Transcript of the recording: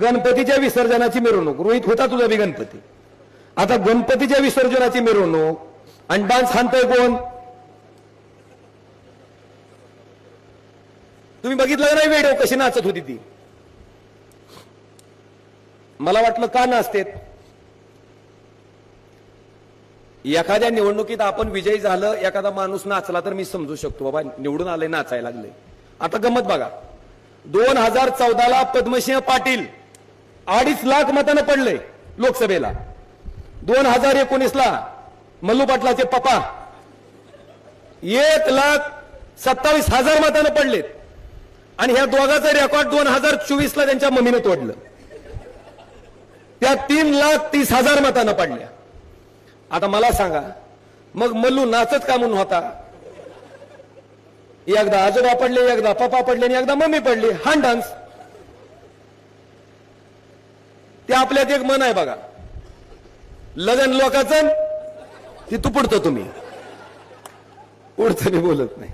गणपतीच्या विसर्जनाची मिरवणूक, रोहित होता तुझा बी गणपती, आता गणपतीच्या विसर्जनाची मिरवणूक आणि डान्स हाणतोय कोण? तुम्ही बघितलं नाही व्हिडिओ कशी नाचत होती ती? मला वाटलं का नाचतेत? एखाद्या निवडणुकीत आपण विजयी झालं, एखादा माणूस नाचला तर मी समजू शकतो बाबा निवडून आले, नाचायला लागले. आता गंमत बघा, 2014ला पद्मसिंह पाटील 2.5 लाख मतानं पडले लोकसभेला. 2019ला मल्लू पाटलाचे पप्पा 1,27,000 मतानं पडलेत आणि ह्या दोघांचं रेकॉर्ड 2024ला त्यांच्या मम्मीने तोडलं. त्या 3,30,000 मतानं पडल्या. आता मला सांगा, मग मल्लू नाचत का म्हणून होता? एकदा आजोबा पडले, एकदा पप्पा पडले आणि एकदा मम्मी पडली, हा डान्स. ते आपल्यात एक मन आहे बघा, लगन लोकांचं ती तू पुढतं, तुम्ही पुढचं मी बोलत नाही.